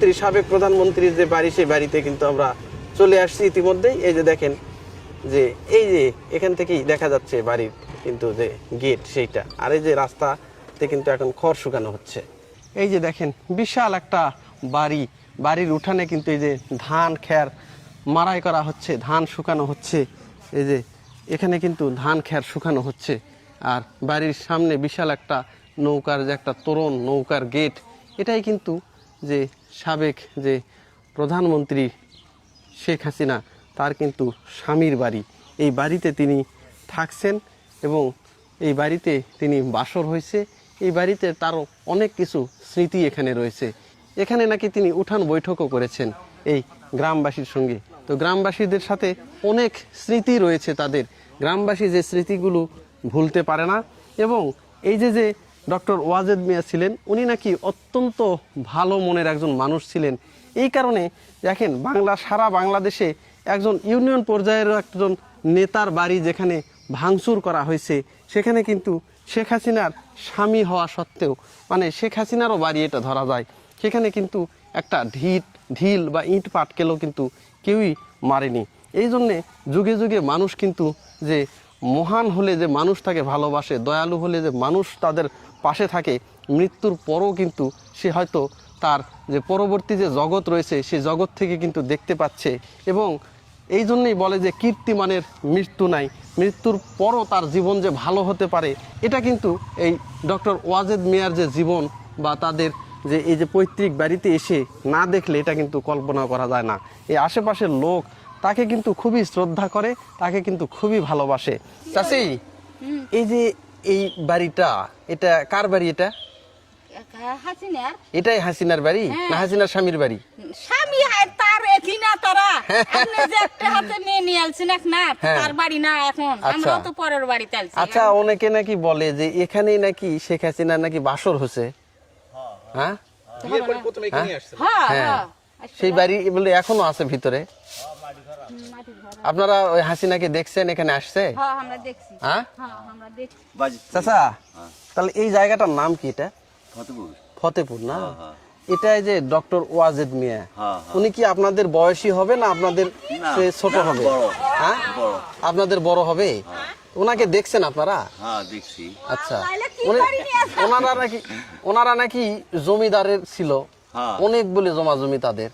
সাবেক প্রধানমন্ত্রীর যে বাড়ি, সেই বাড়িতে কিন্তু আমরা চলে আসছি ইতিমধ্যেই। এই যে দেখেন যে এই যে এখান থেকেই দেখা যাচ্ছে বাড়ির কিন্তু যে গেট সেইটা, আর এই যে রাস্তাতে কিন্তু এখন খড় শুকানো হচ্ছে। এই যে দেখেন বিশাল একটা বাড়ি, বাড়ির উঠানে কিন্তু এই যে ধান খের মাড়াই করা হচ্ছে, ধান শুকানো হচ্ছে। এই যে এখানে কিন্তু ধান খের শুকানো হচ্ছে, আর বাড়ির সামনে বিশাল একটা নৌকার যে একটা তোরণ, নৌকার গেট, এটাই কিন্তু যে সাবেক যে প্রধানমন্ত্রী শেখ হাসিনা তার কিন্তু স্বামীর বাড়ি। এই বাড়িতে তিনি থাকছেন এবং এই বাড়িতে তিনি বাসর হয়েছে। এই বাড়িতে তারও অনেক কিছু স্মৃতি এখানে রয়েছে। এখানে নাকি তিনি উঠান বৈঠকও করেছেন এই গ্রামবাসীর সঙ্গে। তো গ্রামবাসীদের সাথে অনেক স্মৃতি রয়েছে তাদের, গ্রামবাসী যে স্মৃতিগুলো ভুলতে পারে না। এবং এই যে ডক্টর ওয়াজেদ মিয়া ছিলেন, উনি নাকি অত্যন্ত ভালো মনের একজন মানুষ ছিলেন। এই কারণে দেখেন সারা বাংলাদেশে একজন ইউনিয়ন পর্যায়ের একজন নেতার বাড়ি যেখানে ভাঙচুর করা হয়েছে, সেখানে কিন্তু শেখ হাসিনার স্বামী হওয়া সত্ত্বেও, মানে শেখ হাসিনারও বাড়ি এটা ধরা যায়, সেখানে কিন্তু একটা ঢিল বা ইট পাটকেলও কিন্তু কেউই মারেনি। এই জন্যে যুগে যুগে মানুষ কিন্তু যে মহান হলে যে মানুষ তাকে ভালোবাসে, দয়ালু হলে যে মানুষ তাদের পাশে থাকে, মৃত্যুর পরও কিন্তু সে হয়তো তার যে পরবর্তী যে জগৎ রয়েছে সেই জগৎ থেকে কিন্তু দেখতে পাচ্ছে। এবং এই জন্যই বলে যে কীর্তিমানের মৃত্যু নাই, মৃত্যুর পরও তার জীবন যে ভালো হতে পারে, এটা কিন্তু এই ডক্টর ওয়াজেদ মিয়ার যে জীবন বা তাদের যে এই যে পৈতৃক বাড়িতে এসে না দেখলে এটা কিন্তু কল্পনা করা যায় না। এই আশেপাশের লোক তাকে কিন্তু খুবই শ্রদ্ধা করে, তাকে কিন্তু খুবই ভালোবাসে। চাচি, এই যে এই বাড়িটা, এটা কার বাড়ি? এটা হাসিনার। এটাই হাসিনার বাড়ি না হাসিনার স্বামীর বাড়ি? স্বামী তার এথিনা তারা আপনি যে একটা হাতে নিয়ে আলছেন না, তার বাড়ি না এখন, আমরা তো পরের বাড়িতে আলছি। আচ্ছা, অনেকে নাকি বলে যে এখানেই নাকি শেখ হাসিনা নাকি বাসর হয়েছে। হ্যাঁ, সেই বাড়ি বলে এখনো আছে ভিতরে? আপনারা ওই হাসিনাকে দেখছেন, এখানে আসছে? হ্যাঁ, চাচা, তাহলে এই জায়গাটার নাম কি? এটা ফতেপুর না? এটাই যে ডক্টর ওয়াজেদ মিয়া, উনি কি আপনাদের বয়সী হবে না আপনাদের ছোট হবে? হ্যাঁ, আপনাদের বড় হবে। ওনাকে দেখছেন আপনারা? আচ্ছা, ওনারা নাকি জমিদারের ছিল, অনেক বলে জমা জমি তাদের।